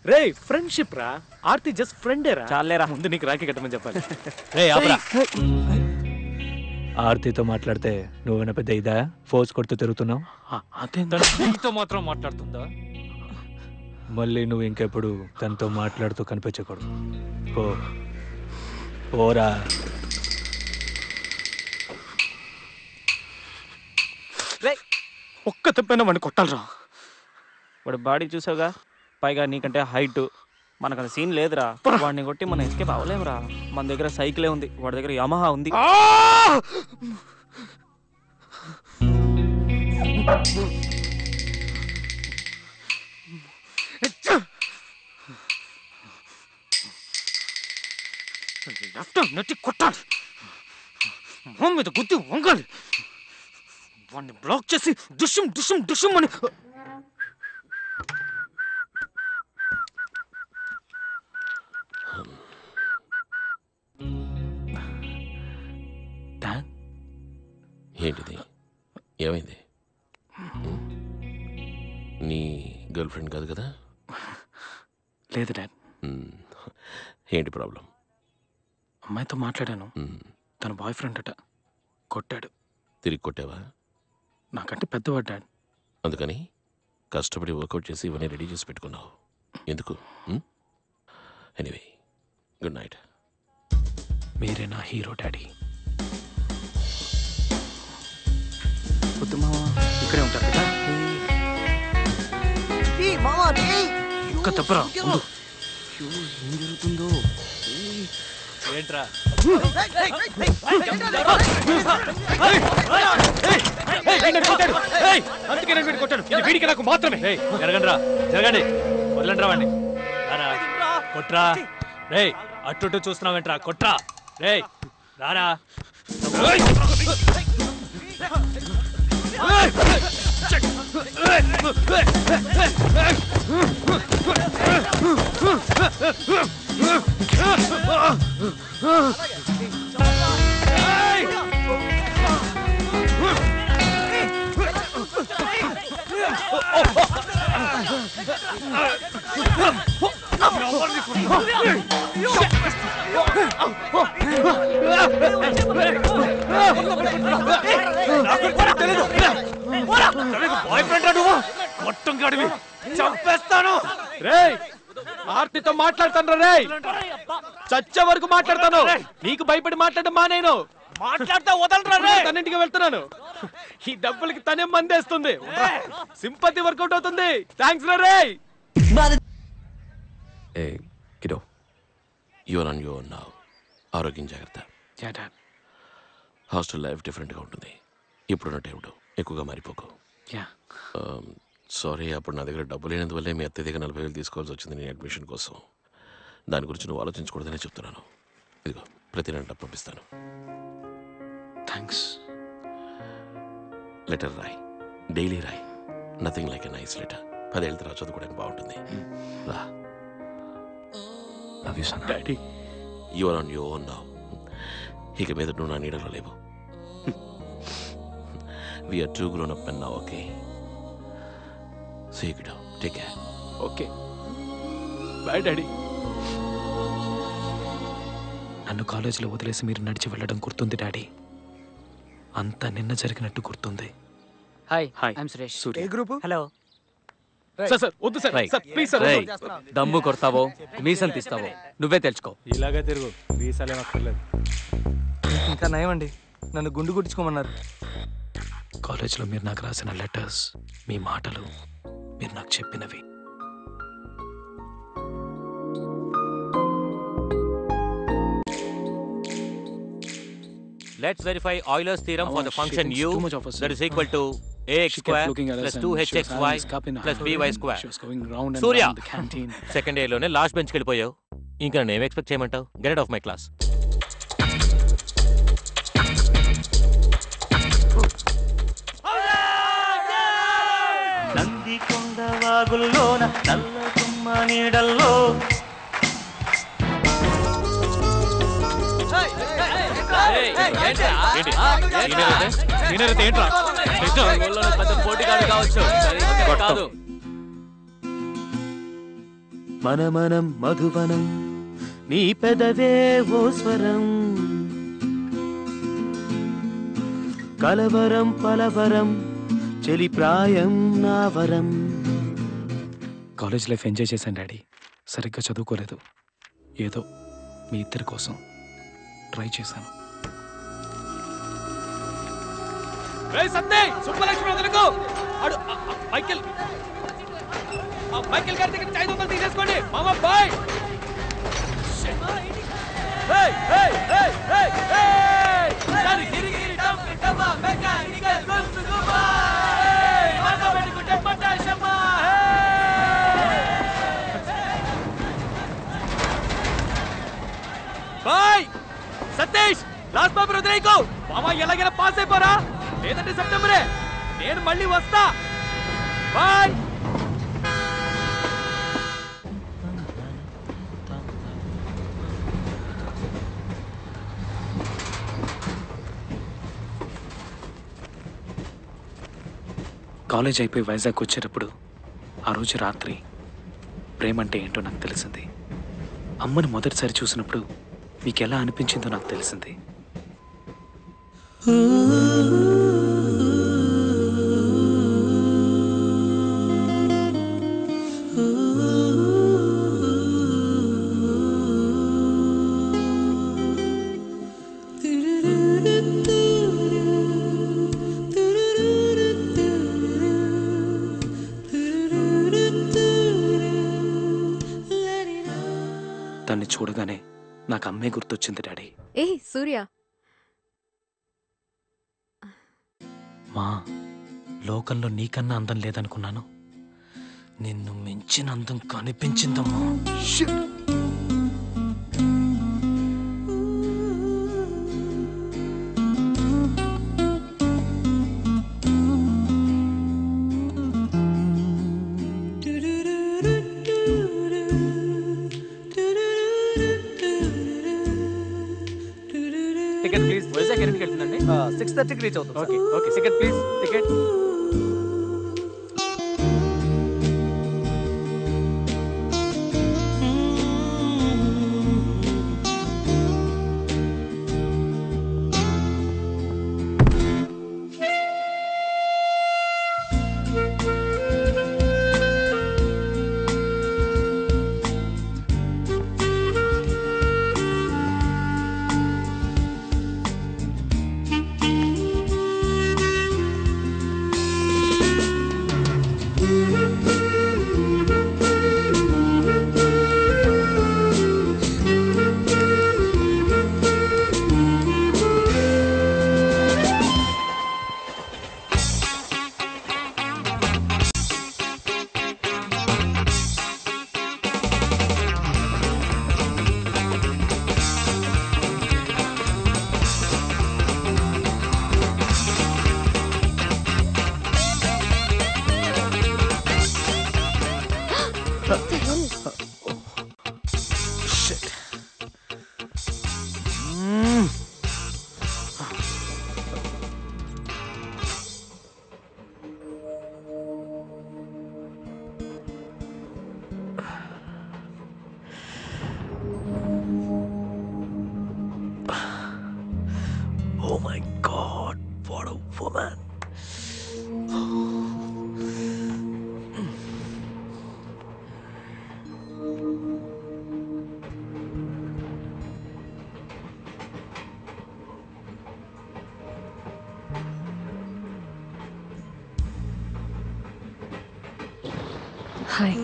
రే friendship రా. Aarti just ఫ్రెండే రా. చాలేరా, ముందు నీకు రాఖీ కట్టమని చెప్పాలి. రే ఆపరా. ఆర్తితో మాట్లాడితే నువ్వేనా పెద్ద ఇదా ఫోర్స్ కొడుతూ తిరుగుతున్నావు? నీతో మాత్రం మాట్లాడుతుందా? మళ్ళీ నువ్వు ఇంకెప్పుడు తనతో మాట్లాడుతూ కనిపించకూడదు. ఓరా. ఒక్క తప్పైనా వాడిని కొట్టాలరా. వాడు బాడీ చూసావుగా, పైగా నీకంటే హైట్. మనకు అంత సీన్ లేదురా. వాడిని కొట్టి మనం ఎస్కేప్ అవ్వలేమురా. మన దగ్గర సైకిలే ఉంది, వాడి దగ్గర యమహా ఉంది. నెట్టి కొట్టాలి, మొహం మీద గుద్ది వంగాలి, వాడిని బ్లాక్ చేసి డుషుం డుషుం డుషుం అని. ఏంటిది? ఏమైంది? నీ గర్ల్ ఫ్రెండ్ కాదు కదా? లేదు డాడ్. ఏంటి ప్రాబ్లం? అమ్మాయితో మాట్లాడాను, తన బాయ్ ఫ్రెండ్ అట, కొట్టాడు. తిరిగి కొట్టావా? నాకంటే పెద్దవాడు డాడ్. అందుకని కష్టపడి వర్కౌట్ చేసి ఇవన్నీ రెడీ చేసి పెట్టుకున్నావు ఎందుకు? Anyway, good night. మీరే నా హీరో డాడీ. ఇక్కడే ఉంటారు కదా? ఒక్క తప్పరా. ఏం జరుగుతుందో ఏంట్రా? అందుకే నేను వీడిని కొట్టాను. ఇది వీడికి నాకు మాత్రమే. జరగండి రా, జరగండి, వదలండి రా వాడిని. కొట్రా. రే అటు చూస్తున్నావేంట్రా? కొట్రా. రే రారా. చంపేస్తాను. రేయ్ ఆర్తితో మాట్లాడతాను రా. రేయ్ చచ్చే వరకు మాట్లాడతాను. నీకు భయపడి మాట్లాడడం మానేను. మాట్లాడతా వదలరా. తన్నింటికి వెళ్తున్నాను. ఈ డబ్బులకి తనే మందేస్తుంది. సింపతి వర్కౌట్ అవుతుంది. థ్యాంక్స్ రా. రేయ్ kiddo, your on your now. ఆరోగ్యం జాగ్రత్త. హాస్టల్ లైఫ్ డిఫరెంట్గా ఉంటుంది. ఇప్పుడున్న టైంలో ఎక్కువగా మారిపోకు. సారీ, అప్పుడు నా దగ్గర డబ్బు లేనందువల్లే మీ అత్తయ్య దగ్గర 40,000 తీసుకోవాల్సి వచ్చింది నేను అడ్మిషన్ కోసం. దాని గురించి నువ్వు ఆలోచించకూడదనే చెప్తున్నాను. ఇదిగో ప్రతి నెల డబ్బు పంపిస్తాను. థ్యాంక్స్. లెటర్ రాయ్, డైలీ రాయ్. Nothing like a nice letter. 10 ఏళ్ళ తర్వాత చదువుకోవడానికి బాగుంటుంది. రా. Love you son. Daddy, you are on your own now. ఇక మీద నువ్వు నా నీడలో లేవు. We are too grown up and now, okay? See you, kiddo. Take care. Okay. Bye, Daddy. నన్ను కాలేజీలో వదిలేసి మీరు నడిచి వెళ్ళడం గుర్తుంది డాడీ. అంతా నిన్న జరిగినట్టు గుర్తుంది. Hi, hi, I'm Suresh. Surya. A group? Hello. Sir sir వద్దు సార్. Sir please sir. దమ్ము కొడతావో మీసం తీస్తావో నువ్వే తెలుసుకో. ఇలాగే తిరుగు, వీసాలేం అక్కర్లేదు. ఇంకా నయమండి, నన్ను గుండు గుట్టించుకోమన్నారు. కాలేజీలో మీరు నాకు రాసిన లెటర్స్, మీ మాటలు, మీరు నాకు చెప్పినవి. Let's verify Euler's theorem for the function u that is equal to ax square plus 2hxy plus by square. Surya, second year లోనే లాస్ట్ బెంచ్కి వెళ్ళిపోయావు. ఇంకా నన్ను ఏం ఎక్స్పెక్ట్ చేయమంటావు? Get out of my class. Nandikonda వాగుల్లోన నల్ల తుమ్మ నీడల్లో మనమనం మధువనం నీ పెదవే ఓ స్వరం కలవరం పలవరం చెలి ప్రాయం నా వరం. కాలేజ్ లైఫ్ ఎంజాయ్ చేశాను డాడీ. సరిగ్గా చదువుకోలేదు. ఏదో మీ ఇద్దరి కోసం ట్రై చేశాను. సుబ్బలక్ష్మి వదలకు. మైకేల్ గారి దగ్గర 500 తీసేసుకోండి మామ. Bye. Bye Satish, last paper వదిలేయకు మామ. ఎలాగైనా పాస్ అయిపోరా, లేదంటే సెప్టెంబరే. నేను మళ్ళీ వస్తా. బాయ్. కాలేజ్ అయిపోయి వైజాగ్ వచ్చేటప్పుడు ఆ రోజు రాత్రి ప్రేమ అంటే ఏంటో నాకు తెలిసింది. అమ్మని మొదటిసారి చూసినప్పుడు మీకు ఎలా అనిపించిందో నాకు తెలిసింది. దాన్ని చూడగానే నాకు అమ్మే గుర్తొచ్చింది డాడీ. ఏ సూర్య, మా లోకంలో నీకన్నా అందం లేదనుకున్నాను. నిన్ను మించిన అందం కనిపించిందమ్మా. Ticket please. వైజాగ్ ఎన్నింటికి వెళ్తుందండి? 6:30కి రీచ్ అవుతుంది. Okay okay. Ticket please. Ticket. Oh my God, what a woman. Hi.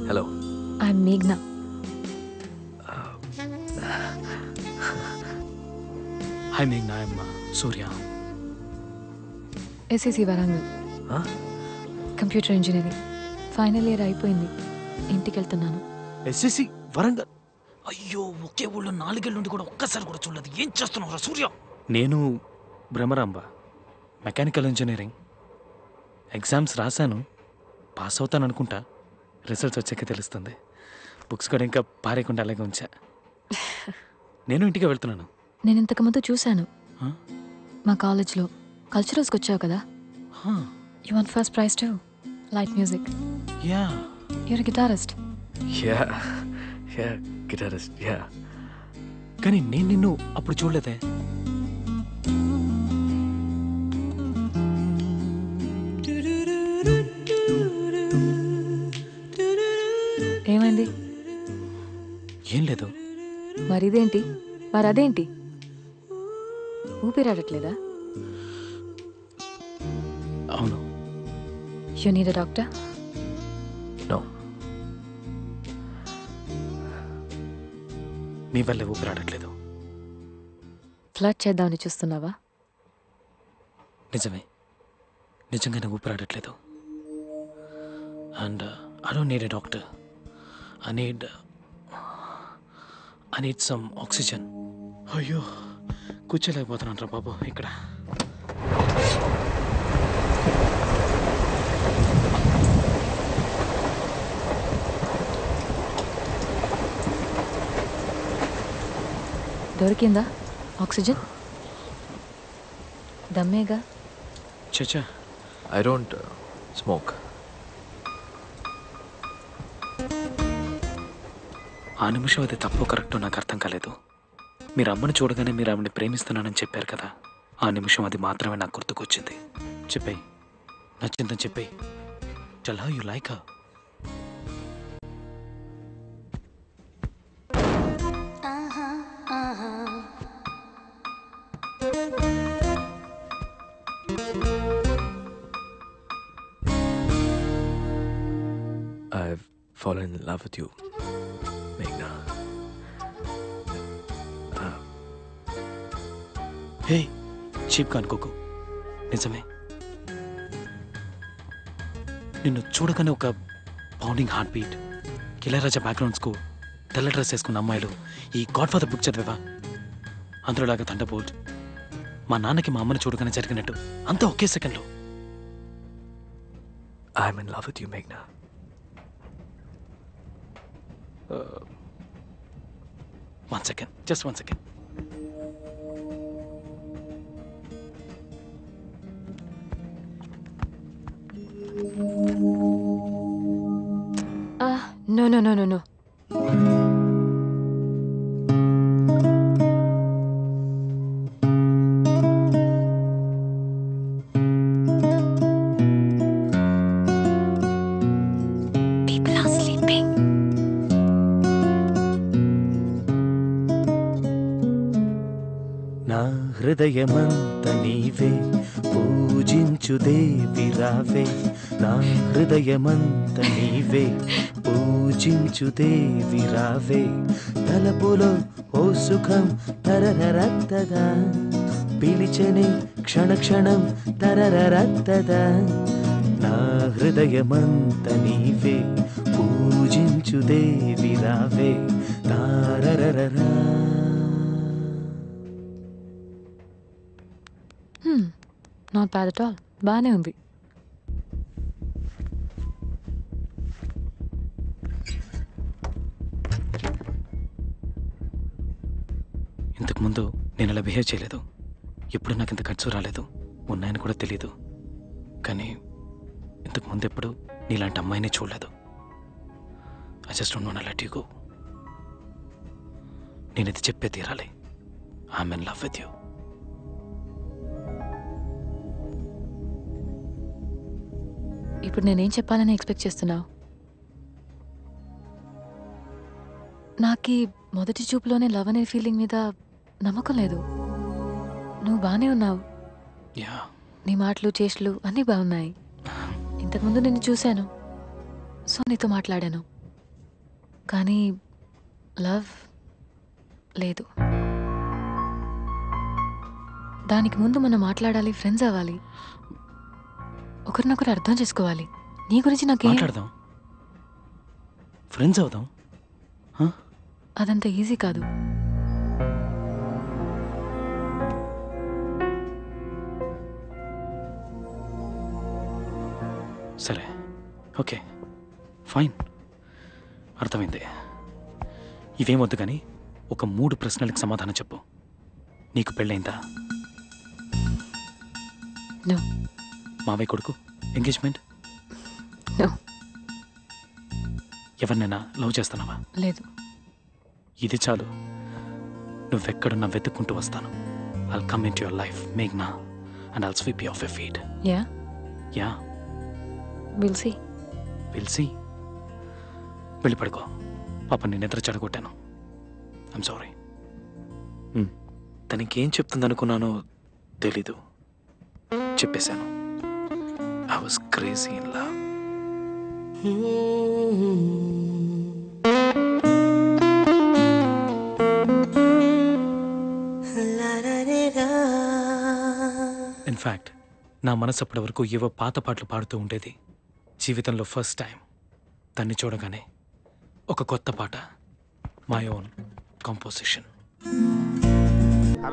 Hello, I'm మేఘ్నా. హాయ్ మేఘ్నా, I'm Surya. SSC Warangal, computer engineering final year అయిపోయింది. ఇంటికి వెళ్తున్నాను. ఎస్ఎస్సి వరంగల్? అయ్యో, ఒకే ఊళ్ళో 4 ఏళ్ళ నుండి కూడా ఒక్కసారి కూడా చూడలేదు. ఏం చేస్తున్నావు రా సూర్య? నేను భ్రమరాంబ, మెకానికల్ ఇంజనీరింగ్. ఎగ్జామ్స్ రాశాను, పాస్ అవుతాను అనుకుంటా. రిజల్ట్స్ వచ్చాక తెలుస్తుంది. బుక్స్ కూడా ఇంకా పారేయకుండా అలాగే ఉంచా. నేను ఇంటికి వెళ్తున్నాను. నేను ఇంతకుముందు చూశాను, మా కాలేజ్లో కల్చరల్స్కి వచ్చావు కదా, you want first prize to light music. Ya you're guitarist. Ya ya guitarist ya. కానీ నేను నిన్ను అప్పుడు చూడలేదే. ఏమైంది? ఏం లేదు. మరిదేంటి? మరి అదేంటి? ఊపిరాడట్లేదా? అవును. You need a doctor? No. నీ వల్లే ఊపిరాడట్లేదు. ఫ్లడ్ చేద్దామని చూస్తున్నావా? నిజమే, నిజంగానే ఊపిరాడట్లేదు. And I don't need a doctor. I need some oxygen. అయ్యో కూర్చోలేకపోతున్నాను రా బాబు ఇక్కడ. దొరికిందా ఆక్సిజన్? దమ్మేగా. చచ్చా I don't smoke. ఆ నిమిషం అది తప్పు కరెక్టో నాకు అర్థం కాలేదు. మీరు అమ్మని చూడగానే మీరు ఆవిడని ప్రేమిస్తున్నానని చెప్పారు కదా, ఆ నిమిషం అది మాత్రమే నాకు గుర్తుకొచ్చింది. చెప్పేయి, నచ్చిందని చెప్పేయి. Tell her you like her. I've fallen in love with you, Meghna. హే చీప్గా అనుకోకు, నిజమే. నిన్ను చూడగానే ఒక pounding heart beat, Ilaiyaraaja background score, తెల్ల డ్రెస్ వేసుకున్న అమ్మాయిలు, ఈ గాడ్ ఫాదర్ బుక్ చదివేవా, అందులోలాగా థండర్బోల్ట్, మా నాన్నకి మా అమ్మని చూడగానే జరిగినట్టు అంతా ఒకే సెకండ్లో. I'm in love with you, Meghna. One second, just 1 second. No. People are sleeping. నా హృదయమంత నీవే, పూజించు దేవి రావే. నా హృదయమంత నీవే, పూజించు దేవి రావే. తలపులో ఓ సుఖం తరరరత్తదా, పిలిచని క్షణ క్షణం తరరరత్తదా. నా హృదయమంత నీవే, పూజించు దేవి రావే. తారరరరా. నాట్ బ్యాడ్ అట్ ఆల్, బాగానే ఉంది. ఇంతకుముందు నేను అలా బిహేవ్ చేయలేదు, ఎప్పుడు నాకు ఇంత ఖర్చు రాలేదు, ఉన్నాయని కూడా తెలియదు. కానీ ఇంతకుముందు ఎప్పుడు నీలాంటి అమ్మాయిని చూడలేదు. I just don't want to let you go. నేను ఇది చెప్పే తీరాలి. I'm in love with you. ఇప్పుడు నేనేం చెప్పాలని ఎక్స్పెక్ట్ చేస్తున్నావు? నాకు మొదటి చూపులోనే లవ్ అనే ఫీలింగ్ మీద నమ్మకం లేదు. నువ్వు బాగానే ఉన్నావు, యా. నీ మాటలు చేష్టలు అన్నీ బాగున్నాయి. ఇంతకుముందు నిన్ను చూశాను, సో నీతో మాట్లాడాను. కానీ లవ్ లేదు. దానికి ముందు మనం మాట్లాడాలి, ఫ్రెండ్స్ అవ్వాలి, ఒకరినొకరు అర్థం చేసుకోవాలి. నీ గురించి నాకేం మాట్లాడదాం, ఫ్రెండ్స్ అవుదాం. అదంత ఈజీ కాదు. సరే, ఓకే, ఫైన్, అర్థమైంది. ఇవేమొద్దు కానీ ఒక 3 ప్రశ్నలకు సమాధానం చెప్పు. నీకు పెళ్ళైందా? No. మావయ్య కొడుకు ఎంగేజ్మెంట్? No. ఎవరినైనా లవ్ చేస్తున్నావా? లేదు. ఇది చాలు. నువ్వెక్కడున్నా వెతుక్కుంటూ వస్తాను. I'll come into your life, Meghna, and I'll sweep you off your feet. Yeah? Yeah, We'll see. we'll see. వెళ్ళి పడుకో. పాప నేను నిద్ర చెడగొట్టాను. I'm sorry. తనకేం చెప్తుందనుకున్నానో తెలీదు. చెప్పేశాను. I was crazy in love. In fact నా మనసు అప్పటి వరకు ఏవో పాత పాటలు పాడుతూ ఉండేది. జీవితంలో ఫస్ట్ టైం తన్ని చూడగానే ఒక కొత్త పాట, మై ఓన్ కంపోజిషన్.